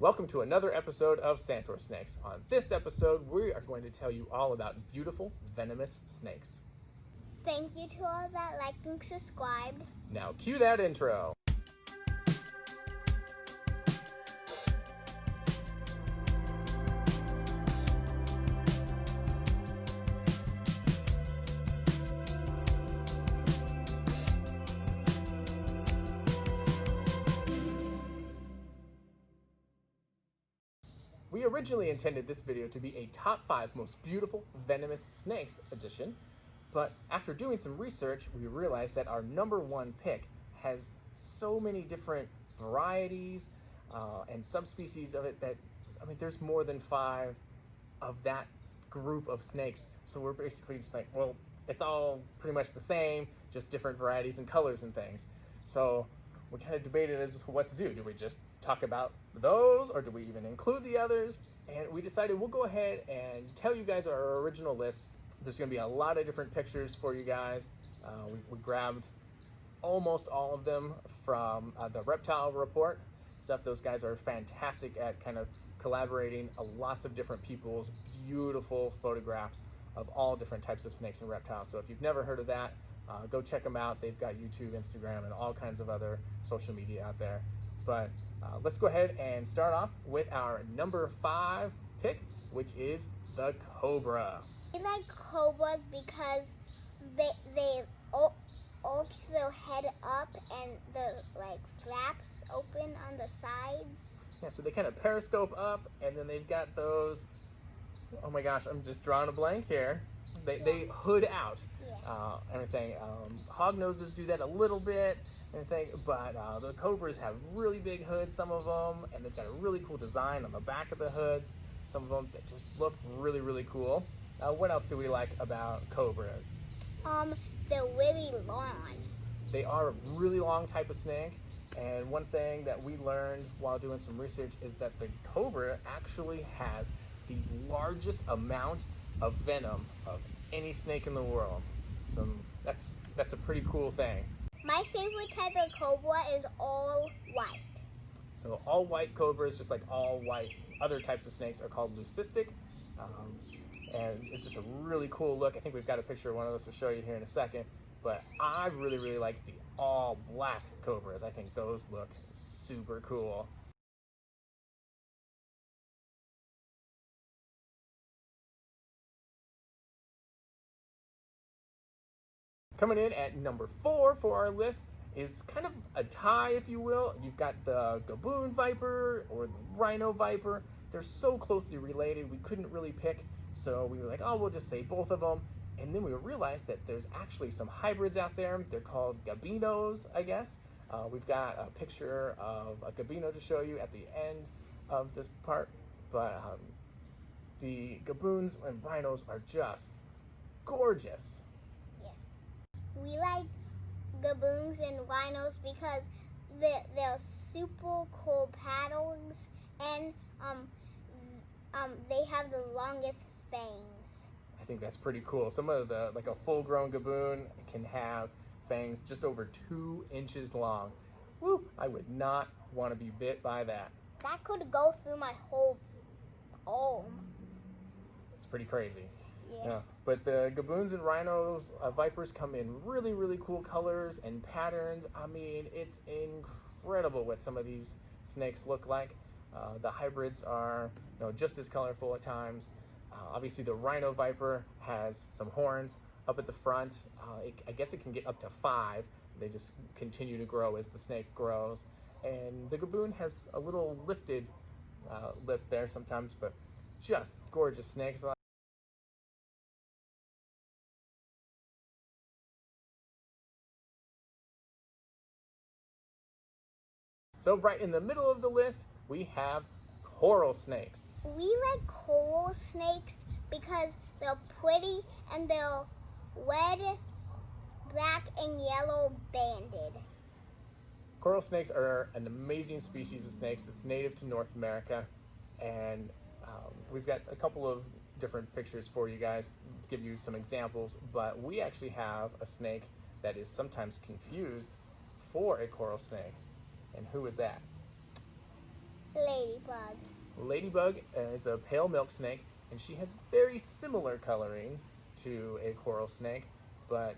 Welcome to another episode of SantorSnakes. On this episode, we are going to tell you all about beautiful, venomous snakes. Thank you to all that liked and subscribed. Now cue that intro. We originally intended this video to be a top 5 most beautiful venomous snakes edition, but after doing some research, we realized that our number 1 pick has so many different varieties and subspecies of it that, there's more than 5 of that group of snakes. So we're basically just like, well, it's all pretty much the same, just different varieties and colors and things. So we kind of debated as to what to do. Do we just talk about those, or do we even include the others? And we decided we'll go ahead and tell you guys our original list. There's going to be a lot of different pictures for you guys. We grabbed almost all of them from the Reptile Report. Those guys are fantastic at kind of collaborating lots of different people's beautiful photographs of all different types of snakes and reptiles. So if you've never heard of that, go check them out. They've got YouTube, Instagram, and all kinds of other social media out there. But let's go ahead and start off with our number 5 pick, which is the Cobra. We like cobras because they arch their head up and the flaps open on the sides. Yeah, so they kind of periscope up, and then they've got those. Oh my gosh, I'm just drawing a blank here. They hood out. Everything. Hognoses do that a little bit, everything, but the Cobras have really big hoods, some of them, and they've got a really cool design on the back of the hoods. Some of them that just look really, really cool. What else do we like about Cobras? They're really long. They are a really long type of snake, and one thing that we learned while doing some research is that the Cobra actually has the largest amount of venom of any snake in the world. So that's a pretty cool thing. My favorite type of cobra is all white. So all white cobras, just like all white other types of snakes, are called leucistic. And it's just a really cool look. I think we've got a picture of one of those to show you here in a second. But I really, really like the all black cobras. I think those look super cool. Coming in at number 4 for our list is kind of a tie, if you will. You've got the Gaboon viper or the Rhino viper. They're so closely related, we couldn't really pick. So we were like, oh, we'll just say both of them. And then we realized that there's actually some hybrids out there. They're called Gabinos, I guess. We've got a picture of a Gabino to show you at the end of this part. But the Gaboons and Rhinos are just gorgeous. We like Gaboons and Rhinos because they're super cool paddles, and they have the longest fangs. I think that's pretty cool. Some of the, like a full-grown Gaboon can have fangs just over 2 inches long. Woo! I would not want to be bit by that. That could go through my whole arm. It's pretty crazy. Yeah. But the Gaboons and Rhinos, vipers come in really, really cool colors and patterns. It's incredible what some of these snakes look like. The hybrids are, just as colorful at times. Obviously, the Rhino viper has some horns up at the front. I guess it can get up to 5. They just continue to grow as the snake grows. And the Gaboon has a little lifted lip there sometimes, but just gorgeous snakes. So right in the middle of the list, we have coral snakes. We like coral snakes because they're pretty and they're red, black, and yellow banded. Coral snakes are an amazing species of snakes that's native to North America, and we've got a couple of different pictures for you guys to give you some examples, but we actually have a snake that is sometimes confused for a coral snake. And who is that? Ladybug. Ladybug is a pale milk snake, and she has very similar coloring to a coral snake, but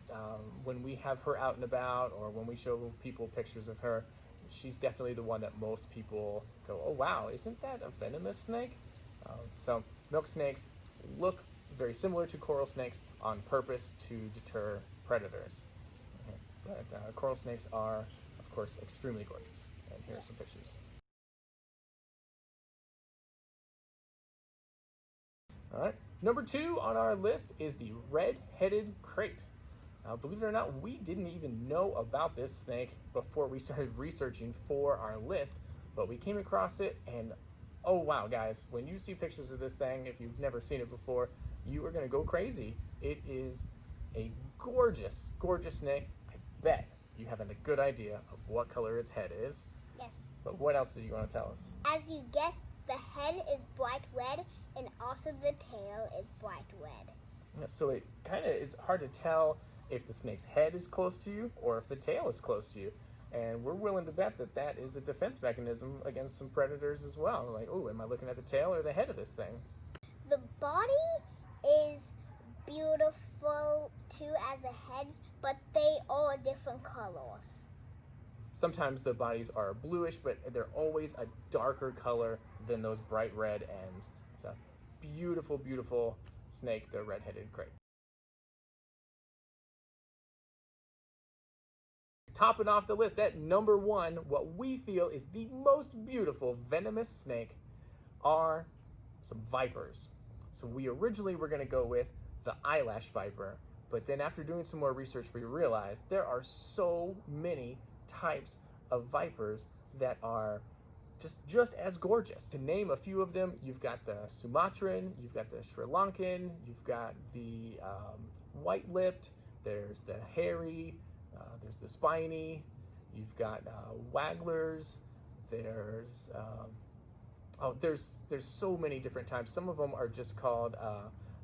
when we have her out and about, or when we show people pictures of her, she's definitely the one that most people go, oh wow, isn't that a venomous snake? So milk snakes look very similar to coral snakes on purpose to deter predators. Okay. But coral snakes are, of course, extremely gorgeous. And here are some pictures. All right, number 2 on our list is the red-headed crate. Now, believe it or not, we didn't even know about this snake before we started researching for our list, but we came across it, and oh wow, guys, when you see pictures of this thing, if you've never seen it before, you are going to go crazy. It is a gorgeous, gorgeous snake. I bet you have a good idea of what color its head is. Yes. But what else do you want to tell us? As you guessed, the head is bright red, and also the tail is bright red. Yeah, so it's hard to tell if the snake's head is close to you or if the tail is close to you. And we're willing to bet that that is a defense mechanism against some predators as well. Like, oh, am I looking at the tail or the head of this thing? The body is beautiful too as the heads, but they are different colors. Sometimes the bodies are bluish, but they're always a darker color than those bright red ends. It's a beautiful, beautiful snake, the red-headed crate. Topping off the list at number 1, what we feel is the most beautiful venomous snake are some vipers. So we originally were going to go with the eyelash viper, but then after doing some more research, we realized there are so many types of vipers that are just as gorgeous. To name a few of them, you've got the Sumatran, you've got the Sri Lankan, you've got the white-lipped, there's the hairy, there's the spiny, you've got wagglers, there's so many different types. Some of them are just called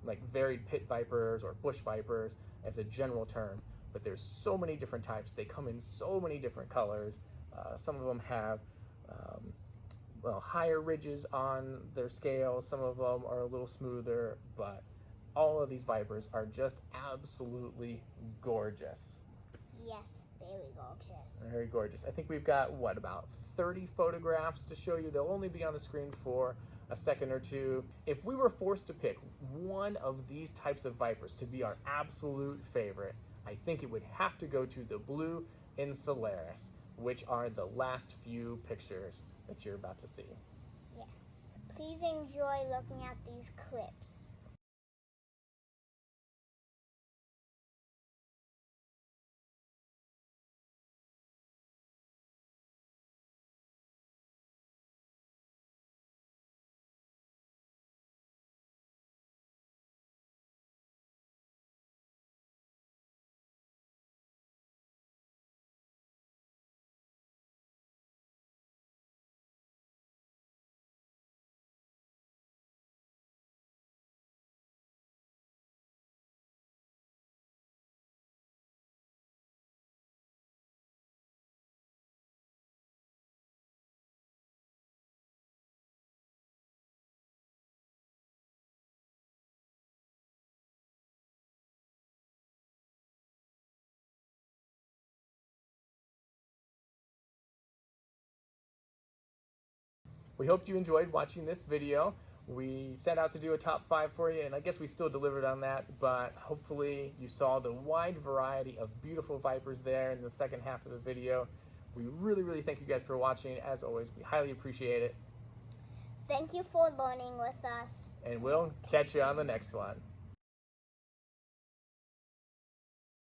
like varied pit vipers or bush vipers as a general term, but there's so many different types. They come in so many different colors. Some of them have higher ridges on their scale. Some of them are a little smoother, but all of these vipers are just absolutely gorgeous. Yes, very gorgeous. Very gorgeous. I think we've got, about 30 photographs to show you. They'll only be on the screen for a second or two. If we were forced to pick one of these types of vipers to be our absolute favorite, I think it would have to go to the blue Insularis, which are the last few pictures that you're about to see. Yes. Please enjoy looking at these clips. We hope you enjoyed watching this video. We set out to do a top 5 for you, and I guess we still delivered on that, but hopefully you saw the wide variety of beautiful vipers there in the second half of the video. We really, really thank you guys for watching. As always, we highly appreciate it. Thank you for learning with us. And we'll catch you on the next one.